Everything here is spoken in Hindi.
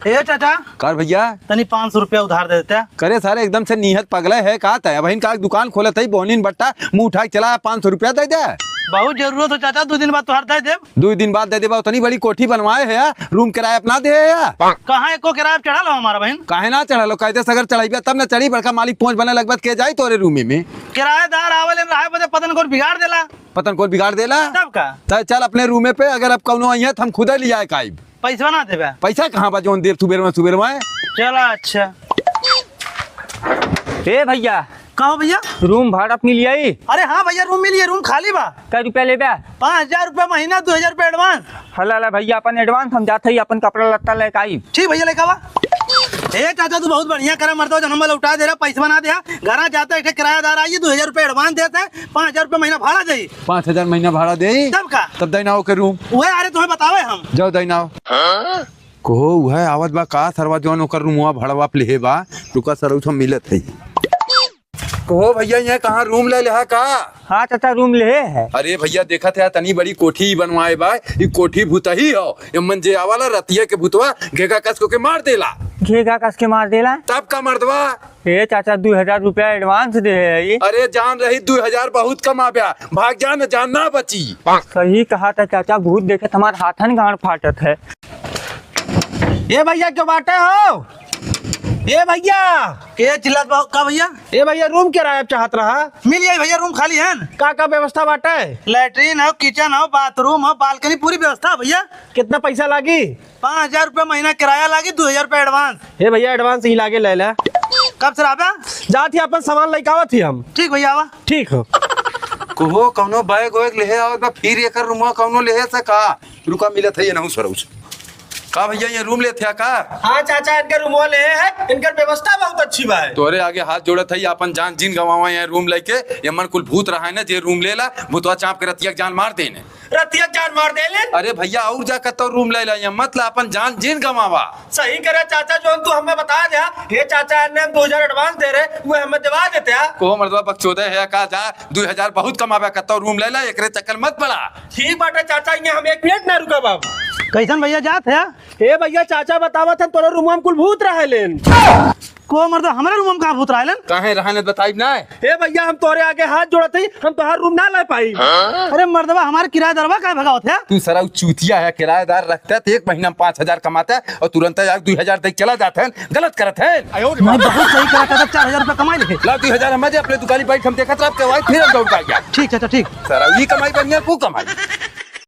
ए चाचा कर भैया तनी 500 रुपया उधार दे देते। करे सारे एकदम से निहत पगले है का तय बहन का दुकान खोले थी बोनिन बट्टा मुंह उठा के चला 500 रुपया दे दे। बहुत जरूरत हो चाचा, 2 दिन बाद तुहार दे देब। 2 दिन बाद दे देबा। उतनी बड़ी कोठी बनवाए है रूम किराया अपना दे है। कहाँ एको किराया चढ़ा लो हमारा बहन। काहे ना चढ़ा लो कहते अगर चढ़ाई तब ना चढ़ी बड़का मालिक पहुंच बने लगभग के जाए तोरे रूम में किराएदार आवले रहे बदे पतन को बिगाड़ देला। पतन को बिगाड़ देला तब का तो चल अपने रूम पे अगर अब कौनो आई है हम खुद ले आए काइब। पैसा ना देबे। पैसा कहाँ बा जोन देर सुबेर में चला अच्छा। ए भैया कहो भैया रूम भाड़ा मिल जाई? अरे हाँ भैया रूम मिलिए, रूम खाली बा। कै रुपया लेबे? 5000 रुपया महीना, 2000 रुपया एडवांस। हला भैया अपन एडवांस हम जाते ही अपन कपड़ा लत्ता लेके आई। ठीक भैया लेके आवा। ए चाचा तू बहुत बढ़िया करे मरता जन्म लौटा दे रहा, पैसा ना दिया घर जाता है किराएदार आइए 2000 रुपया एडवांस देता है, 5000 रुपया महीना भाड़ा दे। 5000 महीना भाड़ा दे तब का तब दैनाओ के रूम वही अरे तुम्हें बतावे हम जाओ दैनाओ कहो वह आवत बा का सरवा जवन ओकर रूमवा भाड़वा ले बा रुका सर उठम मिलत है। कहो भैया यहाँ कहाँ रूम ले है का? हाँ चाचा रूम ले है। अरे भैया देखा था तनी बड़ी कोठी बनवाए बा, ये कोठी भूत ही हो यमन जे आवाला रतिया के भूतवा घेगा कस को के मार देला। घेगा कस के मार देला तब का मर्दवा? ए चाचा 2000 रुपया एडवांस दे है। अरे जान रही 2000 बहुत कम आ गया, भाग जान जान ना बची। सही कहा था चाचा, भूत देखे तुम्हार हाथन गांड फाटत है। ये भैया क्यों बाटे हो? ये भैया ये चिल्लात का भैया? ए भैया रूम किराया चाहत रहा? मिल जाए भैया, रूम खाली है। का व्यवस्था बाटे? लैट्रीन हो, किचन हो, बाथरूम हो, बालकनी, पूरी व्यवस्था है भैया। कितना पैसा लागी? 5000 रुपया महीना किराया लागी, 2000 रुपया एडवांस। हे भैया एडवांस ही लागे ले ला। कब सर आबा? जात ही अपन सामान लेके आवत ही हम। ठीक भैया आवा। ठीक हो। कहो कौनो बैग वैग ले आवत बा फिर एकर रूमवा कौनो ले सका रुका मिलत है नहु सरौस का भैया ये रूम लेते का? हाँ चाचा इनके रूम वाले है, इनकर व्यवस्था बहुत अच्छी बा। तोरे आगे हाथ जोड़त है अपन जान जिन गवावा है रूम लेके यमन कुल भूत रहा है ना जे रूम लेला भूतवा चाप के रतिया जान मार देने। रतिया जान मार देले? अरे भैया और जा कतो रूम ले ला मतलब अपन जान जिन गवावा। सही करे चाचा जो तू हमें बता दिया। हे चाचा ने 2000 एडवांस दे रहे वो हमें दिवा देते हैं। को मर्दवा बकचोदे है का जा 2000 बहुत कमावे कतो रूम ले ला एकरे चक्कर मत पड़ा। ठीक बाटे चाचा, ये हम 1 मिनट ना रुका बाब। कैसन भैया जात है? हे भैया चाचा बतावत है तोरे रूम में कुल भूत रहेलेन। को मर्द हमारे रूम में कहाँ भूत रहलन? काहे रहने बताई ना? हे भैया हम तोरे आगे हाथ जोड़ते ही हम तोहार रूम ना ले पाई। अरे मर्दवा हमारे किराएदारवा का भगावत है? तू सरा चूतिया है, किराएदार रखता है तो 1 महीना में 5000 कमाता है और तुरंत 2000 तक चला जाता है, गलत करत है। मैं बहुत सही करा था, 4000 रुपया कमाई ले। ला 2000 हम अपने दुकान बैठ हम देखत रह के फिर हम दौड़ गया। ठीक चाचा ठीक। सरा ये कमाई बढ़िया को कमाई।